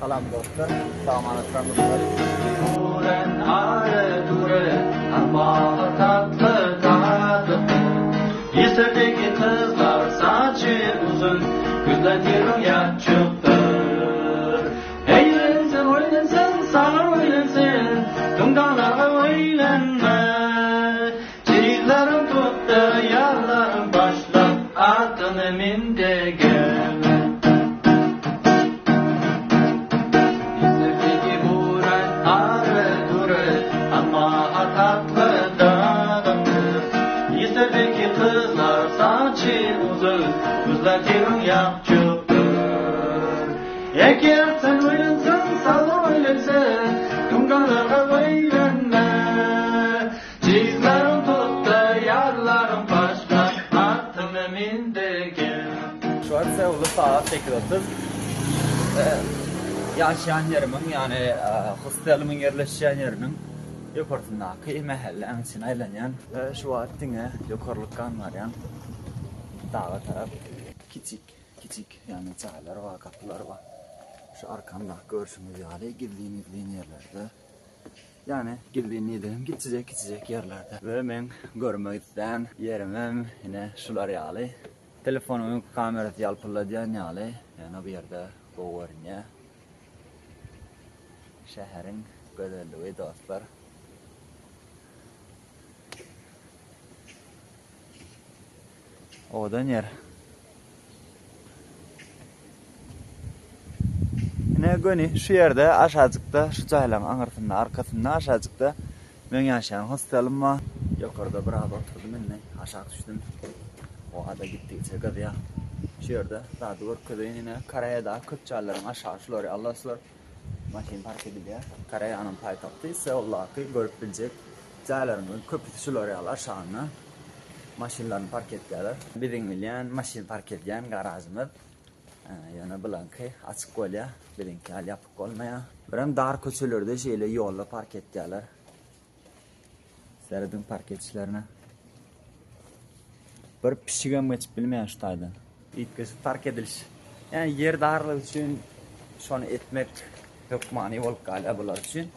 Salam dostlar. Sağmanlıklar dostlar. Duren are dure ama tatlı tadı. Yeserdeki kızlar saçı uzun, güzel ya çıktır. Eğlensen oylensen sağır oylensen, dumdalara oylenme. Çiğlerim tuttu yarlarım başla, atın eminde gelme. Yeserdeki kızlar saçı uzun, kızlar yak çıktır. Ekersen oylensen, sağlar oylensen, kumgalara oylenme. Çizlerim tuttu, yarlarım başka, attım eminde gel. Şu an Seul'da saat 8:30. Yaşayan yerimin yani hostelimin yerleşen yerinin yukarısındaki mahallenin içine aylanyan ve şu vaktine yukarılıkkan var yani dağa taraf küçük yani çaylar var, kapılar var. Şu arkamda görüşümüz yani girdiğin yerlerde yani girdiğin gidecek yerlerde ve ben görmekten yerimim yine şular yani telefonumun kamerası yalpılayan yani bu yerde boğarınca şehrin güzelliği dostlar. Odan yer. Ne gönü şu yerde aşağıcıkta şu caylan anırtında arkasında aşağıcıkta ben yaşayan hostelim var. Yukarıda bravo oturdum ben aşağı düştüm. O ada gittikçe ya. Şu yerde daha doğru köyün yine karaya da kötçaların aşağı şuları Allah sular. Maşin park ediliyor. Karaya anın paytahtı ise Allah'ı görüp bilecek. Caylarının köpüsü şuları aşağına. Maşinlarını park ettiler. 1 milyon maşin park etken garajımız. Yani bulankı açık kolya. Birinki hal yapık olmaya. Biram dar köçelerde şeyle yolla park ettiler. Seyredin park etişlerine. Bir pişigen geçip bilmeyen şu taydan. İtkisi park ediliş. Yani yer darlığı için şunu etmek çok mani olup galiba bunlar için.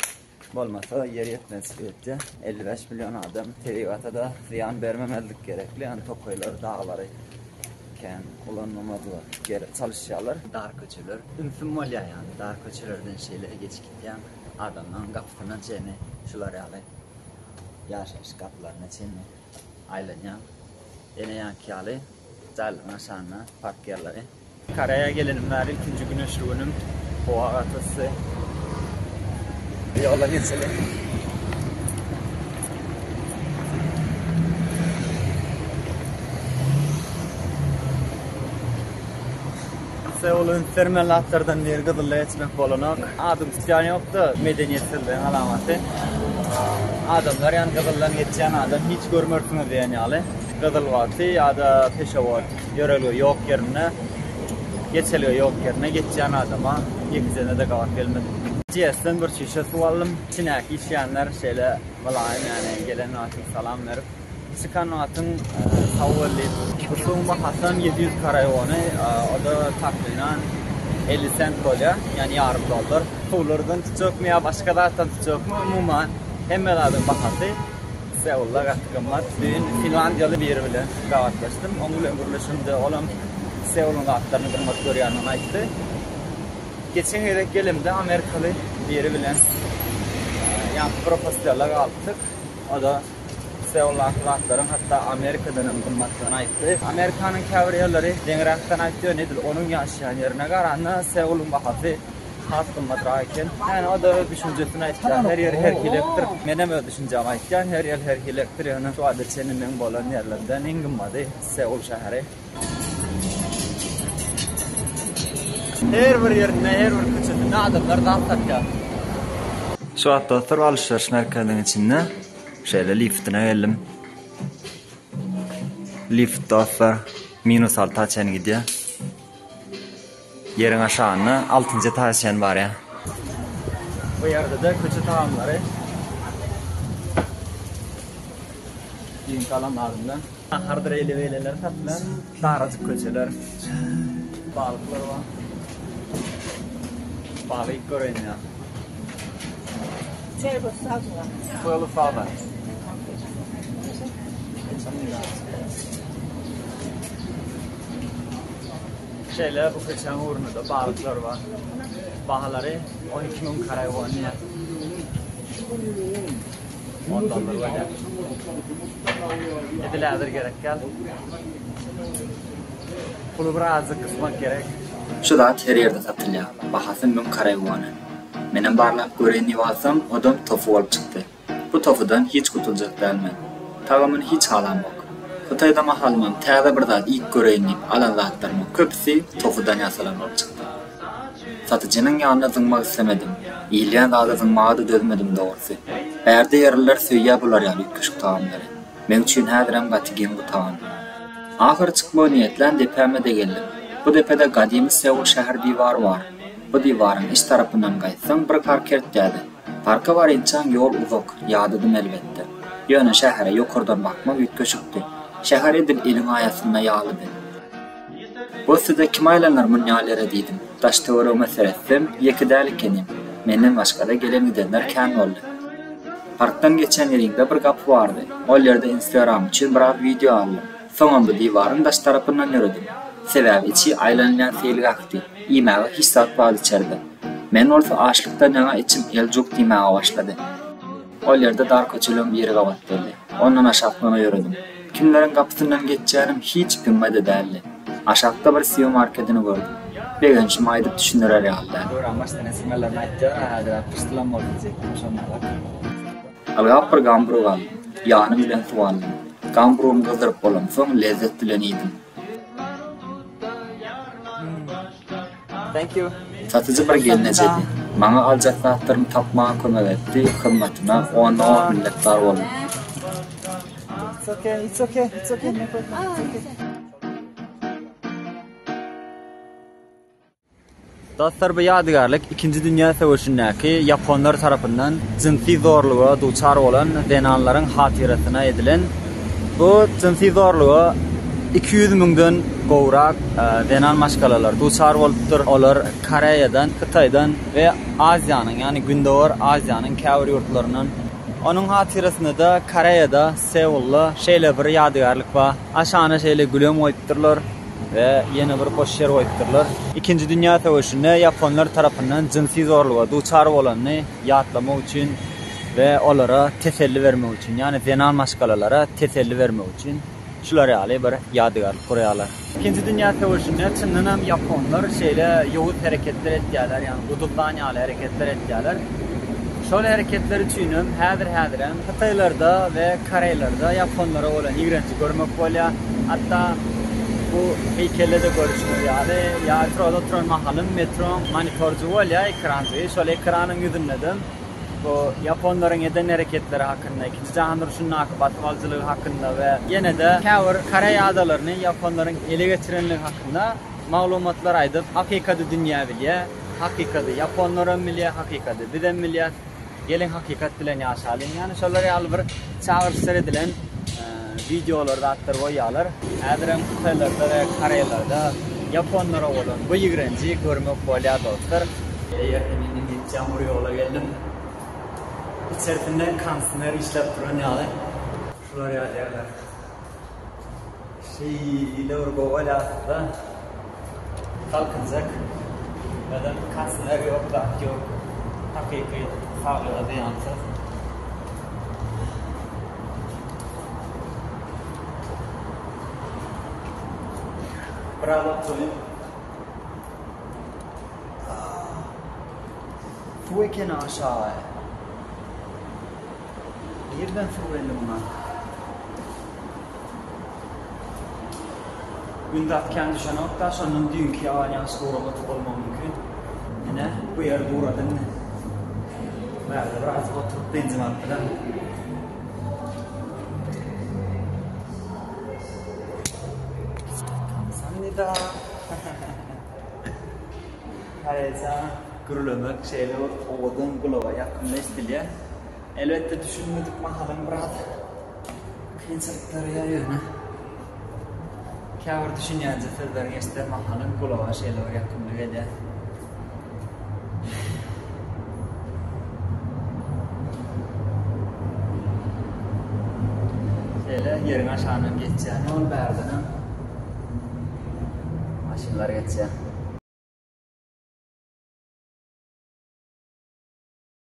Olmasa yer yetmez etti. 55 milyon adam TV'de da ziyan vermemelik gerekli. Yani tokoylar dağları iken kullanmamadılar. Geri çalışıyorlar. Dar köçeler. Ünfüm oluyor yani. Dar köçelerden şeylere geçip giden adamın kapısına çeni. Şular yani. Yaşaş kapılarına çeni. Aylanyan. Yine yankıyalı. Caylan aşağına park yerleri. Karaya gelinimler 2. güneş günüm. Boğa atısı. Yola geçelim. Seul'un terminallardan bir gıdılla etmek bulunak. Adım tutan yoktu medeniyetsizliğin alamatı. Adamlar yani gıdıllan geçen adam hiç görmürsünüz yani. Gıdıl vakti ya da peşe vakti. Yöreliyor yok yerine. Geçeliyor yok yerine geçen adama. Yekizene de kavak gelmedi. Cihesten bir şişe su aldım. İçindeki işleyenler şeyle valayım yani gelen atın salam verip. Çıkan atın savurlayıp. Bu son bakasam 700 karayonu. O da takriben 50 cent oluyor. Yani yarım dolar. Tuğlardan tutacak mı ya başka da attan tutacak mı? Umuman hemelerden bakası. Seul'da katkımlar. Dün Finlandiyalı bir bile kavatlaştım. Onunla görüşümde olan Seul'un atlarını bir motoryanına aitti. Geçen yere gelimde Amerikalı biri bilen yani profesörler aldık. O da Seul'un atların hatta Amerika'dan bulmaktan aitti. Amerika'nın kavriyaları dengeraktan aitti nedir? Onun yaşayan yerine karanlığı Seul'un bakası hakkımdır aiken. Yani o da düşüncesine aitti. Her yer her hilektir. Benim öyle düşüncem aitti. Her yer her hilektir. Yani şu adet senin bolan yerlerden ingimmadı Seul şehri. Her bir yerine, her bir köşesinde adamlar dağıtıyor. Şu hatta alışveriş merkezinin içinde şöyle liftine geldim. Lift dostlar -6 taşen gidiyor. Yerin aşağına 6. taşen var ya. Bu yerde de köşe tamamları. Yün kalan ardından. Hardır eyleler tatlılar. Daracık köşeler. Balıklar var. Balık görün ya. Terrible salsa. Böyle sağda. Şeyler bu geçen uğrunda balıklar var. Bahaları 12.000 karayvan ya. $10 var ya. Edilerdir gerek gel. Pulu birazcık kısmak gerek. Şu da her yerde satılıyor. Bahası 1000 karayvanı. Menem barlap göreni valsam odam tofu olup çıktı. Bu tofudan hiç kurtulacak değilmen. Tağımın hiç halam yok. Xitayda mahalmam täze bir zat ilk göreni alan zatlarımın köpüsi tofudan yasalan olup çıktı. Satıcının yanına zıngmak istemedim. İyileyen dağda zıngmağa da dözmedim doğrusu. Berde yerliler söýýär bular ýaly küçük taamlary. Men üçin häzirem gatygen bu taam. Ahir çıkma niyetlen depeme de geldim. Bu depede gadimi Seul şäher diwarı var. Bu diwarın iç tarapyndan gaýtsaň bir park kertdi. Parka barynçan ýol uzak, ýadydım elbetde. Ýöne şähere ýokardan bakmak ütköşükdi. Şäher edil elin aýasynda ýalydy. Bu sizde kim aylanlar munýalere diýdim. Daştewrüme seretsem ýekidäl kenim. Menden başga da gelen gidenler kän boldy. Parktan geçen yerinde bir kapı vardı. O yerde Instagram için bir video aldım. Soňa bu diwarın daş tarapyndan ýürüdüm. Sebäbi içi aýlanýan seýilge akdy. Imäge hiç satmady içeride. Men olsa açlykdan ýa içim eljuk diýmäge başlady. O yerde dar köçelem bir ýere gawatdy. Ondan aşağı ýürüdüm. Kimlerin kapısından geçýänim hiç bilmedi däldi. Aşağıda bir CEO marketini gördüm. Begençim aýdyp düşünýär ýaly. Öğrenmezsen esmerlerini aýtdy, häzir apystylan boldy diyecektim şonda. Algap bir gamburu aldım. Ýanym bilen suw aldım. Gamburum gyzyryp bolam, soň lezzet bilen ýedim. Thank you. Satıcı bir gelnejedi. Maňa aljak zatlarymy tapmağa kömek etdi. Hyzmatyna ona minnetdar boldum. It's okay, it's okay, it's okay. No problem. It's okay. Dostlar, bu ýadygarlyk 2-nji Dünya Söwüşindäki Japonlar tarapyndan jinsi zorluga duçar bolan denanlaryň hatirasyna edilen bu jinsi zorluga 200 000-den gowrak denan maşgalalar duçar bolupdyr. Olar Koreýadan, Hytaýdan we Aziýanyň, ýani Gündewar Aziýanyň käbir ýurtlaryndan. Onun hatirasyna da Koreýada Seulda şeýle bir ýadygarlyk bar. Aşana şeýle gülem goýupdyrlar ve yeni bir boş yer goýupdyrlar. 2-nji Dünya Söwüşinde Japonlar tarapyndan jinsi zorluga duçar bolanyny ýatlamak üçin ve olara teselli vermek üçin, ýani denan maşgalalara teselli vermek üçin şular ýaly bir ýadygarlyk gurýarlar. 2-nji Dünya Söwüşinde çyndan hem Japonlar şeýle ýowut hereketler etýärler, ýani guduplanýaly hereketler etýärler. Şol hereketler üçinem häzir-häzirem Hytaýlarda we Koreýlarda Japonlara bolan ýigrençi görmek bolýar. Hatda bu heykellerde görüşür ýaly ýa-da oturan mahalym metro monitorju bolýar, ekranjy. Şol ekranyň ýüzündedim. Bu Japonlaryň eden hereketleri hakynda, 2-nji Jahan Uruşynyň akıbatwalylygy hakynda we ýene-de käbir Koreýa adalaryny Japonlaryň ele geçirenligi hakynda maglumatlar aýdyp, hakykady dünýä bilýär. Hakykady Japonlar bilýär, hakykady bizem bilýär. Gelin hakikat bilen ýaşalyn. Ýani şolar ýaly bir çağırışlar edilen videolarda atdyr goýýarlar. Häzirem Hytaýlarda we Koreýalarda Japonlara bolan bu ýigrençi görmek bolýar dostlar. Eger meni geçen ýola geldim. İçerisinden kansyner işlep duran ýaly. Şular ýalylar. Şeýle urgo bolýar-da. Kalkynjak. Neden kansyner ýok da ýok. Hakyky sağlığa beyansız. Bravo Tony. Bu eken aşağı. Yerden su verelim buna. Günde atken düşen nokta sonun dünkü ağayan skorumu tutulma mümkün. Yine bu yer buradın. Nerede biraz oturup benzin attılar. Kamsahamnida. Karaysa gürlemek şeyle oğudun gulova yakınlaştırıyor. Elbette düşünmedik mahalın biraz kıyınçılıkları yayına. Kâvır düşünýänce sözler geçti mahalın gulova şeyle yakınlaştırıyor. Böyle yerin aşağıdan geçeceğim. Yol berdinden. Maşinlar geçeceğim.